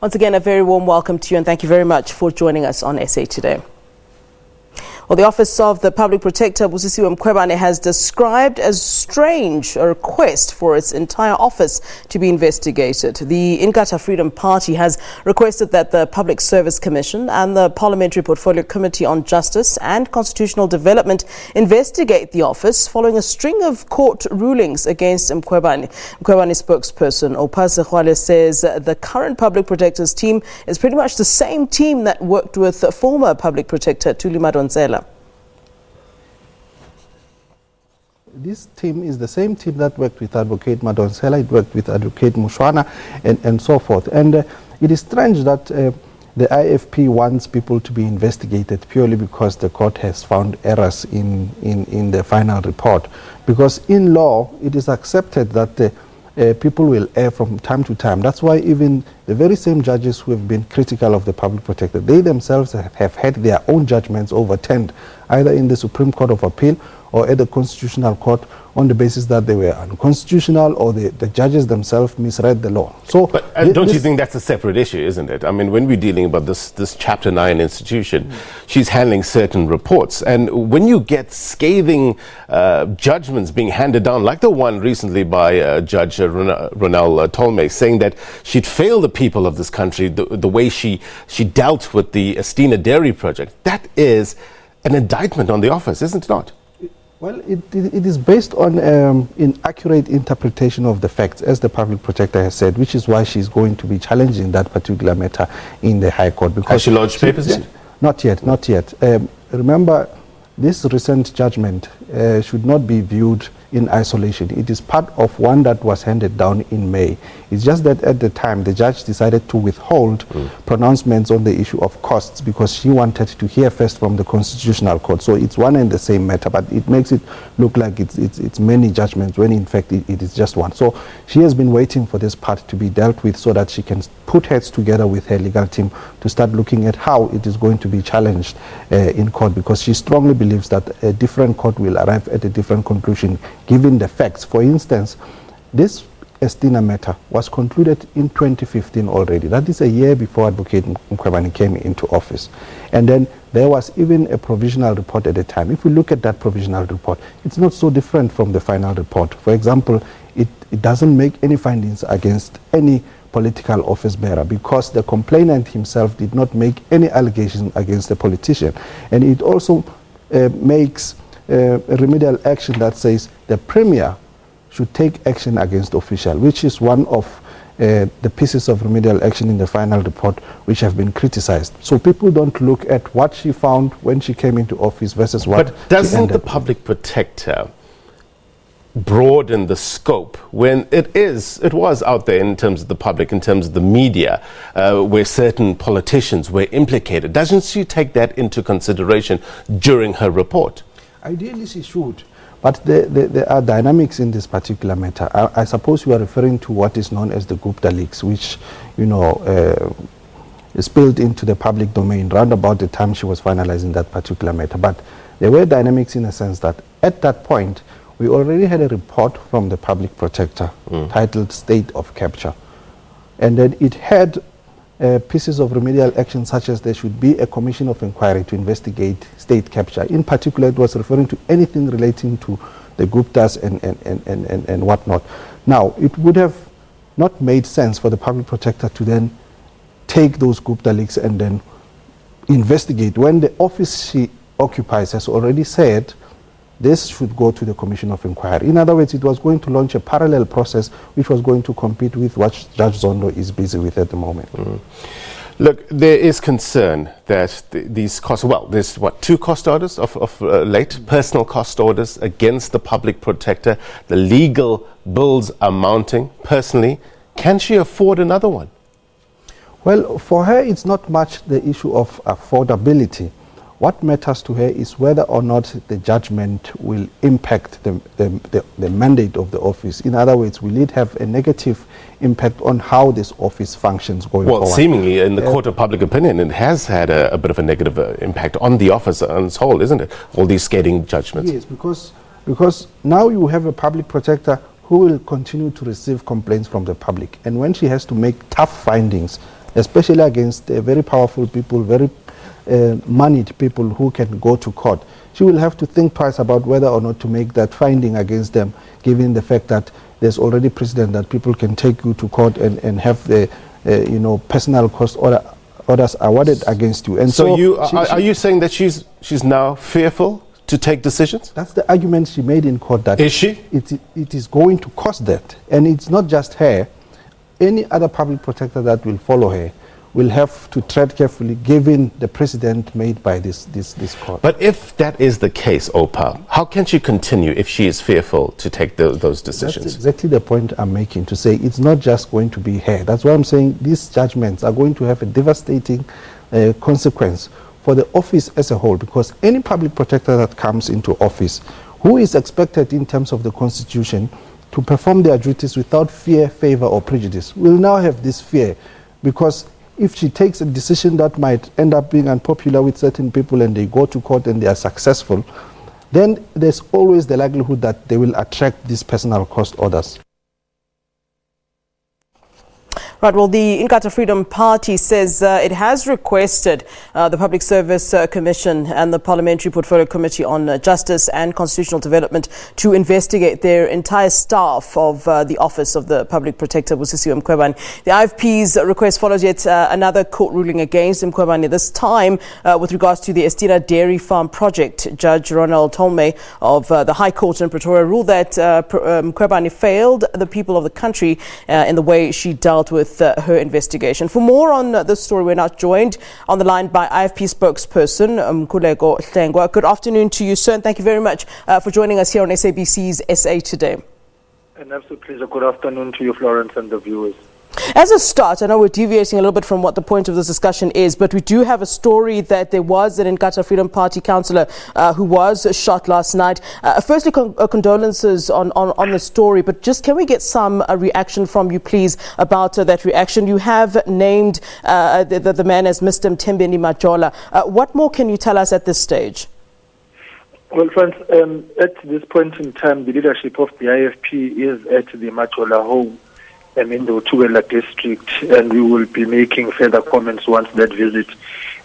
Once again, a very warm welcome to you and thank you very much for joining us on SA Today. Well, the Office of the Public Protector, Busisiwe Mkhwebane, has described as strange a request for its entire office to be investigated. The Inkatha Freedom Party has requested that the Public Service Commission and the Parliamentary Portfolio Committee on Justice and Constitutional Development investigate the office following a string of court rulings against Mkhwebane. Mkhwebane's spokesperson, Opase says the current Public Protector's team is pretty much the same team that worked with former Public Protector Thuli Madonsela. This team is the same team that worked with Advocate Madonsela, it worked with Advocate Mushwana, and so forth. And it is strange that the IFP wants people to be investigated purely because the court has found errors in the final report. Because in law, it is accepted that people will err from time to time. That's why even the very same judges who have been critical of the Public Protector, they themselves have had their own judgments overturned, either in the Supreme Court of Appeal or at the Constitutional Court, on the basis that they were unconstitutional or the judges themselves misread the law. So, but don't you think that's a separate issue, isn't it? I mean, when we're dealing about this Chapter 9 institution, she's handling certain reports. And when you get scathing judgments being handed down, like the one recently by Judge Ronel Tolmay, saying that she'd failed the people of this country, the way she dealt with the Estina Dairy project, that is an indictment on the office, isn't it not? Well, it is based on inaccurate interpretation of the facts, as the Public Protector has said, which is why she's going to be challenging that particular matter in the High Court. Because has she lodged papers yet? Not yet. Remember, this recent judgment should not be viewed in isolation. It is part of one that was handed down in May. It's just that at the time, the judge decided to withhold pronouncements on the issue of costs because she wanted to hear first from the Constitutional Court. So it's one and the same matter, but it makes it look like it's many judgments when in fact it is just one. So she has been waiting for this part to be dealt with so that she can put heads together with her legal team to start looking at how it is going to be challenged in court, because she strongly believes that a different court will arrive at a different conclusion given the facts. For instance, this Estina matter was concluded in 2015 already. That is a year before Advocate Mkhwebane came into office. And then there was even a provisional report at the time. If we look at that provisional report, it's not so different from the final report. For example, it doesn't make any findings against any political office bearer because the complainant himself did not make any allegation against the politician. And it also makes a remedial action that says the Premier should take action against official, which is one of the pieces of remedial action in the final report which have been criticized. So people don't look at what she found when she came into office versus what. But doesn't the Public Protector broaden the scope when it was out there in terms of the public, in terms of the media, where certain politicians were implicated? Doesn't she take that into consideration during her report? Ideally, she should. But there are dynamics in this particular matter. I suppose you are referring to what is known as the Gupta leaks, which, spilled into the public domain round about the time she was finalizing that particular matter. But there were dynamics in a sense that at that point, we already had a report from the Public Protector titled State of Capture. And then it had pieces of remedial action such as there should be a commission of inquiry to investigate state capture. In particular, it was referring to anything relating to the Guptas and whatnot. Now, it would have not made sense for the Public Protector to then take those Gupta leaks and then investigate when the office she occupies has already said this should go to the Commission of Inquiry. In other words, it was going to launch a parallel process which was going to compete with what Judge Zondo is busy with at the moment. Look, there is concern that these costs, there's two cost orders of late, personal cost orders against the Public Protector. The legal bills are mounting. Personally, can she afford another one? Well, for her, it's not much the issue of affordability. What matters to her is whether or not the judgment will impact the mandate of the office. In other words, will it have a negative impact on how this office functions going forward? Well, seemingly in the court of public opinion, it has had a bit of a negative impact on the office on its whole, isn't it? All these scathing judgments. Yes, because now you have a Public Protector who will continue to receive complaints from the public. And when she has to make tough findings, especially against very powerful people, very moneyed people who can go to court. She will have to think twice about whether or not to make that finding against them, given the fact that there's already precedent that people can take you to court and have the personal cost orders awarded against you. And so are you saying that she's now fearful to take decisions? That's the argument she made in court. That is she? It is going to cost that, and it's not just her. Any other public protector that will follow her will have to tread carefully, given the precedent made by this court. But if that is the case, Opa, how can she continue if she is fearful to take those decisions? That's exactly the point I'm making, to say it's not just going to be her. That's why I'm saying these judgments are going to have a devastating consequence for the office as a whole, because any public protector that comes into office, who is expected in terms of the Constitution to perform their duties without fear, favor, or prejudice, will now have this fear, because if she takes a decision that might end up being unpopular with certain people and they go to court and they are successful, then there's always the likelihood that they will attract these personal cost orders. Right, well, the Inkatha Freedom Party says it has requested the Public Service Commission and the Parliamentary Portfolio Committee on Justice and Constitutional Development to investigate their entire staff of the Office of the Public Protector, Busisiwe Mkhwebane. The lFP's request follows yet another court ruling against Mkhwebane, this time with regards to the Estina Dairy Farm project. Judge Ronel Tolmay of the High Court in Pretoria ruled that Mkhwebane failed the people of the country in the way she dealt with her investigation. For more on this story, we're now joined on the line by lFP spokesperson Mkhuleko Hlengwa. Good afternoon to you, sir, and thank you very much for joining us here on SABC's SA Today. An absolute pleasure. Good afternoon to you, Florence, and the viewers. As a start, I know we're deviating a little bit from what the point of this discussion is, but we do have a story that there was an Inkatha Freedom Party councillor who was shot last night. Firstly, condolences on the story, but just can we get some reaction from you, please, about that reaction? You have named the man as Mr. Mthembeni Majola. What more can you tell us at this stage? Well, friends, at this point in time, the leadership of the lFP is at the Majola home in the Utuwela district, and we will be making further comments once that visit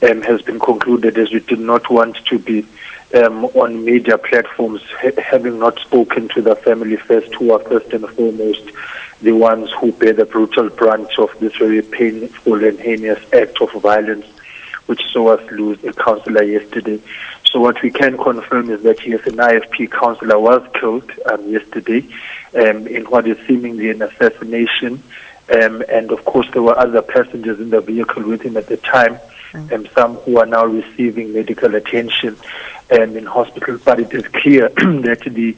has been concluded, as we did not want to be on media platforms, having not spoken to the family first, who are first and foremost the ones who bear the brutal brunt of this very painful and heinous act of violence which saw us lose a councillor yesterday. So what we can confirm is that yes, an lFP councillor was killed yesterday in what is seemingly an assassination. And of course, there were other passengers in the vehicle with him at the time, some who are now receiving medical attention in hospital. But it is clear that the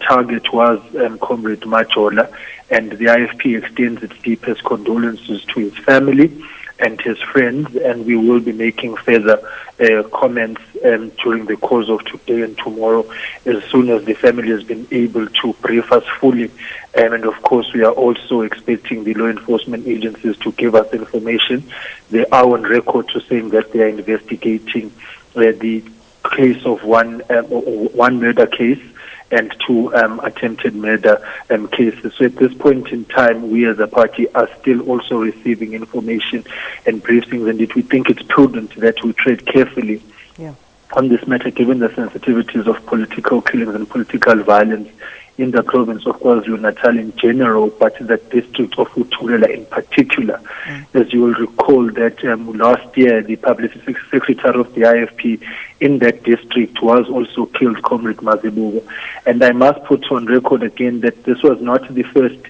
target was Comrade Majola, and the lFP extends its deepest condolences to his family and his friends, and we will be making further comments during the course of today and tomorrow, as soon as the family has been able to brief us fully. And of course, we are also expecting the law enforcement agencies to give us information. They are on record to saying that they are investigating the case of one murder case and two attempted murder cases. So at this point in time, we as a party are still also receiving information and briefings, and we think it's prudent that we tread carefully on this matter, given the sensitivities of political killings and political violence in the province of KwaZulu-Natal in general, but the district of Utuwela in particular. As you will recall that last year, the publicity secretary of the lFP in that district was also killed, Comrade Mazibuko. And I must put on record again that this was not the first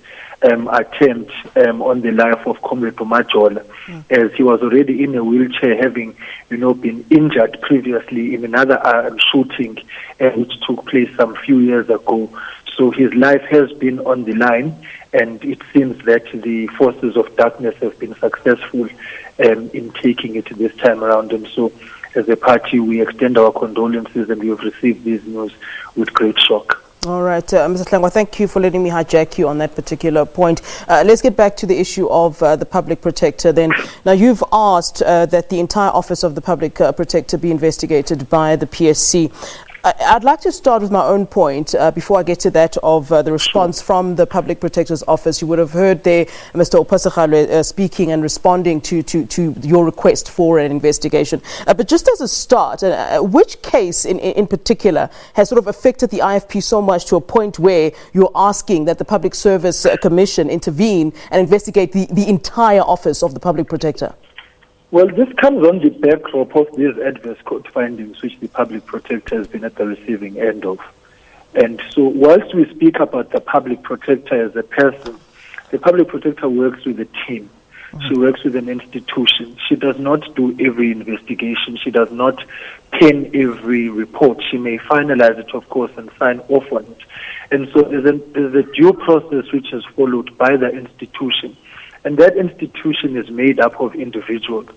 attempt on the life of Comrade Majola, as he was already in a wheelchair, having been injured previously in another shooting which took place some few years ago. So his life has been on the line, and it seems that the forces of darkness have been successful in taking it this time around. And so as a party, we extend our condolences, and we have received this news with great shock. All right, Mr. Hlengwa, thank you for letting me hijack you on that particular point. Let's get back to the issue of the public protector then. Now, you've asked that the entire office of the public protector be investigated by the PSC. I'd like to start with my own point before I get to that of the response from the Public Protector's Office. You would have heard there Mr. Opasakgalwe speaking and responding to your request for an investigation. But just as a start, which case in particular has sort of affected the IFP so much to a point where you're asking that the Public Service Commission intervene and investigate the entire office of the Public Protector? Well, this comes on the backdrop of these adverse court findings which the Public Protector has been at the receiving end of. And so whilst we speak about the Public Protector as a person, the Public Protector works with a team. She works with an institution. She does not do every investigation. She does not pen every report. She may finalize it, of course, and sign off on it. And so there's a due process which is followed by the institution. And that institution is made up of individuals.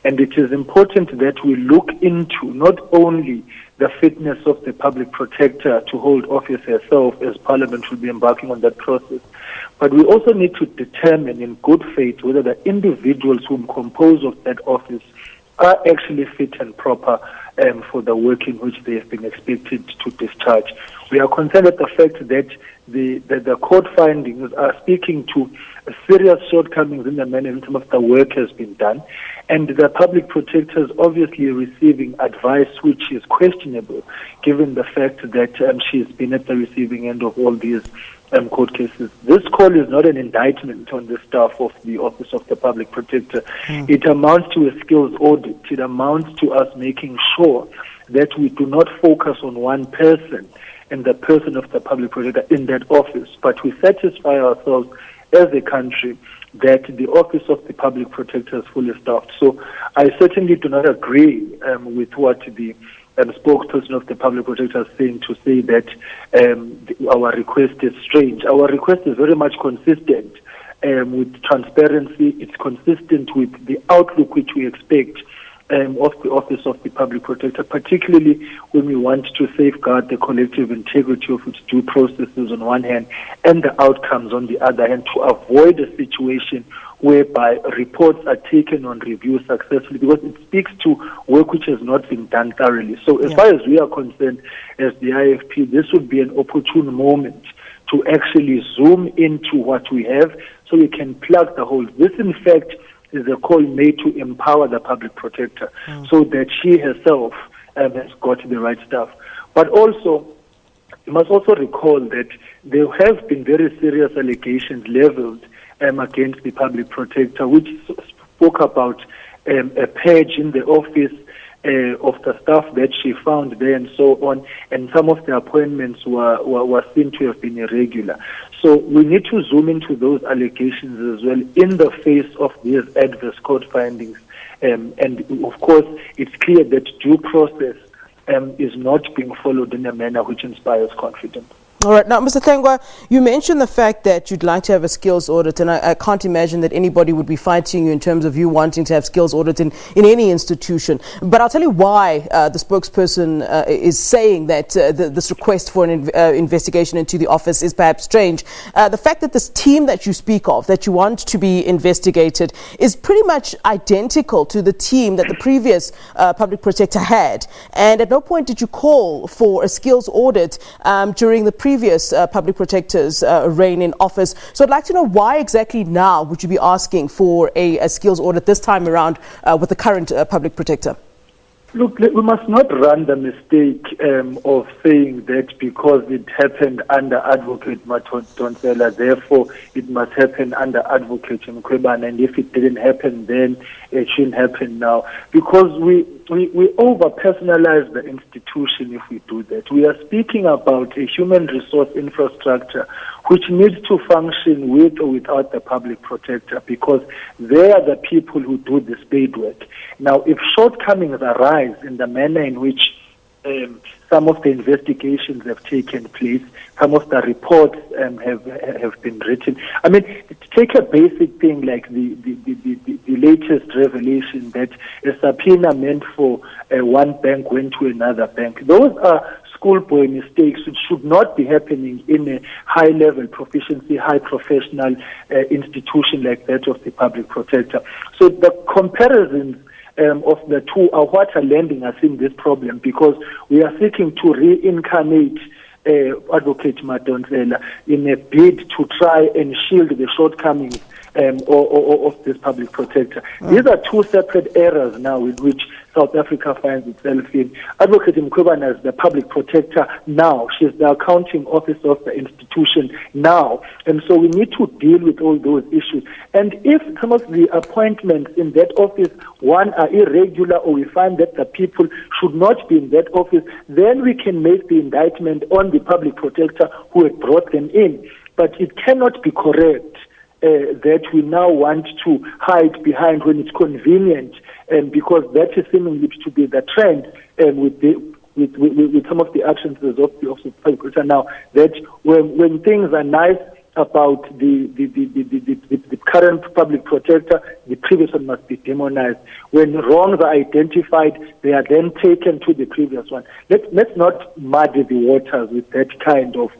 And it is important that we look into not only the fitness of the Public Protector to hold office herself, as Parliament will be embarking on that process, but we also need to determine in good faith whether the individuals whom compose of that office are actually fit and proper for the work in which they have been expected to discharge. We are concerned at the fact that the court findings are speaking to serious shortcomings in the manner in terms of the work has been done, and the Public Protector is obviously receiving advice which is questionable, given the fact that she's been at the receiving end of all these court cases. This call is not an indictment on the staff of the Office of the Public Protector. It amounts to a skills audit. It amounts to us making sure that we do not focus on one person and the person of the Public Protector in that office, but we satisfy ourselves as a country that the Office of the Public Protector is fully staffed. So I certainly do not agree with what the spokesperson of the Public Protector is saying to say that our request is strange. Our request is very much consistent with transparency. It's consistent with the outlook which we expect of the Office of the Public Protector, particularly when we want to safeguard the collective integrity of its due processes on one hand and the outcomes on the other hand, to avoid a situation whereby reports are taken on review successfully, because it speaks to work which has not been done thoroughly. So as far as we are concerned as the IFP, this would be an opportune moment to actually zoom into what we have so we can plug the holes. This, in fact, is a call made to empower the Public Protector so that she herself has got the right stuff. But also, you must also recall that there have been very serious allegations leveled against the Public Protector, which spoke about a purge in the office of the staff that she found there and so on, and some of the appointments were seen to have been irregular. So we need to zoom into those allegations as well in the face of these adverse court findings. And of course, it's clear that due process is not being followed in a manner which inspires confidence. All right. Now, Mr. Hlengwa, you mentioned the fact that you'd like to have a skills audit, and I can't imagine that anybody would be fighting you in terms of you wanting to have skills audit in any institution. But I'll tell you why the spokesperson is saying that this request for an investigation into the office is perhaps strange. The fact that this team that you speak of, that you want to be investigated, is pretty much identical to the team that the previous Public Protector had. And at no point did you call for a skills audit during the previous Public Protector's reign in office. So I'd like to know why exactly now would you be asking for a skills audit this time around with the current Public Protector? Look, we must not run the mistake of saying that because it happened under Advocate Matonsela, therefore it must happen under Advocate Mkhwebane, and if it didn't happen then, it shouldn't happen now. Because we over-personalize the institution if we do that. We are speaking about a human resource infrastructure which needs to function with or without the Public Protector, because they are the people who do the spade work. Now, if shortcomings arise in the manner in which some of the investigations have taken place, some of the reports have been written. I mean, take a basic thing like the latest revelation that a subpoena meant for one bank went to another bank. Those are schoolboy mistakes which should not be happening in a high-level proficiency, high professional institution like that of the Public Protector. So the comparisons of the two are what are landing us in this problem, because we are seeking to reincarnate Advocate Madonsela in a bid to try and shield the shortcomings of this public protector. These are two separate eras now in which South Africa finds itself in. Advocate Mkhwebane is the public protector now. She's the accounting officer of the institution now. And so we need to deal with all those issues. And if some of the appointments in that office, one, are irregular, or we find that the people should not be in that office, then we can make the indictment on the public protector who had brought them in. But it cannot be correct that we now want to hide behind when it's convenient, because that is seemingly to be the trend with some of the actions of the Office of Public Protector now, that when things are nice about the current public protector, the previous one must be demonized. When wrongs are identified, they are then taken to the previous one. Let's not muddy the waters with that kind of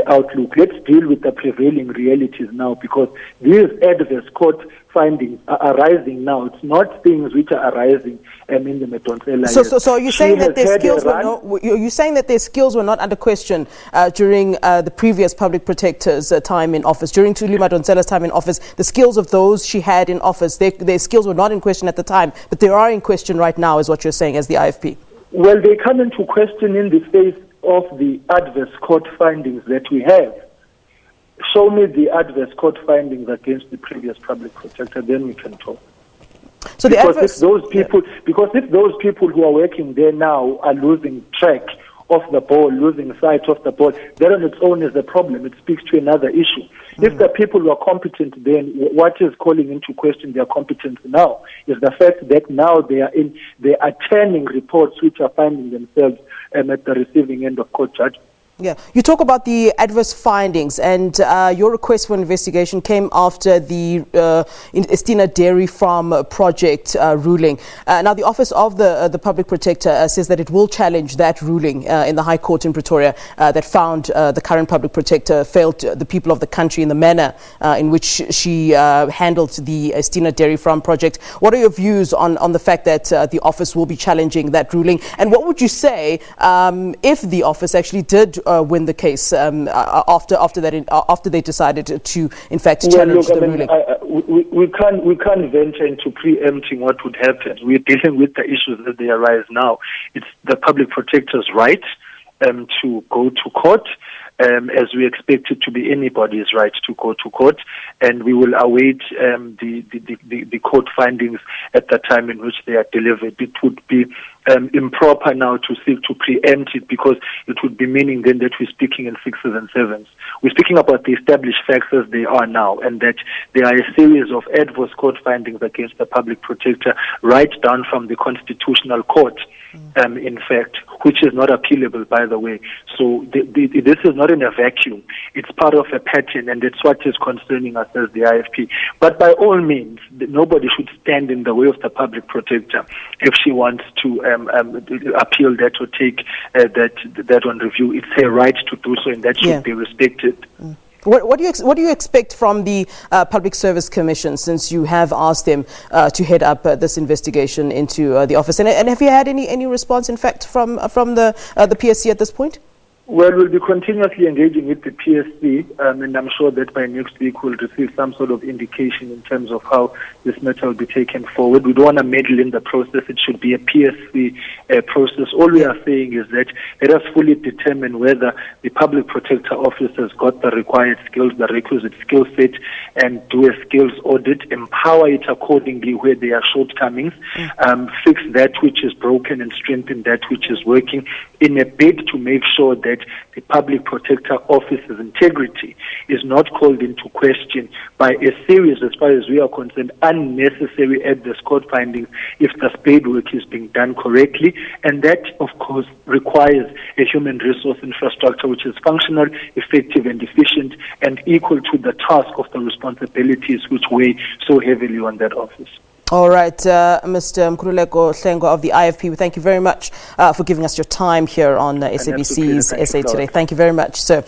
outlook. Let's deal with the prevailing realities now, because these adverse court findings are arising now. It's not things which are arising in the Madonsela. So are you saying that their skills were not? You're saying that their skills were not under question during the previous public protector's time in office, during Thuli Madonsela's time in office? The skills of those she had in office, their skills were not in question at the time, but they are in question right now, is what you're saying as the IFP. Well, they come into question in the face of the adverse court findings that we have. Show me the adverse court findings against the previous public protector, then we can talk. So because if those people who are working there now are losing track of the ball, losing sight of the ball, that on its own is a problem. It speaks to another issue. If the people who are competent then, what is calling into question their competence now is the fact that now they are turning reports which are finding themselves at the receiving end of court judgment. Yeah, you talk about the adverse findings, and your request for investigation came after the Estina Dairy Farm project ruling. Now, the Office of the Public Protector says that it will challenge that ruling in the High Court in Pretoria that found the current public protector failed the people of the country in the manner in which she handled the Estina Dairy Farm project. What are your views on the fact that the office will be challenging that ruling? And what would you say if the office actually did win the case after they decided to, in fact, challenge the ruling? We can't venture into preempting what would happen. We're dealing with the issues as they arise now. It's the public protector's right to go to court, as we expect it to be anybody's right to go to court, and we will await the court findings at the time in which they are delivered. It would be improper now to seek to preempt it, because it would be meaning then that we're speaking in sixes and sevens. We're speaking about the established facts as they are now, and that there are a series of adverse court findings against the public protector right down from the Constitutional Court, in fact, which is not appealable, by the way. So this is not in a vacuum. It's part of a pattern, and it's what is concerning us as the IFP. But by all means, nobody should stand in the way of the public protector if she wants to appeal that or take that on review. It's her right to do so, and that should be respected. What do you expect from the Public Service Commission, since you have asked them to head up this investigation into the office? And have you had any response, in fact, from the PSC at this point? Well, we'll be continuously engaging with the PSC, and I'm sure that by next week we'll receive some sort of indication in terms of how this matter will be taken forward. We don't want to meddle in the process. It should be a PSC process. All we are saying is that let us fully determine whether the Public Protector Office has got the required skills, the requisite skill set, and do a skills audit, empower it accordingly where there are shortcomings, fix that which is broken and strengthen that which is working, in a bid to make sure that the Public Protector Office's integrity is not called into question by a series, as far as we are concerned, unnecessary adverse court findings if the spade work is being done correctly. And that, of course, requires a human resource infrastructure which is functional, effective, and efficient, and equal to the task of the responsibilities which weigh so heavily on that office. All right, Mr. Mkhuleko Hlengwa of the IFP, we thank you very much for giving us your time here on SABC's SA Today. Thank you very much, sir.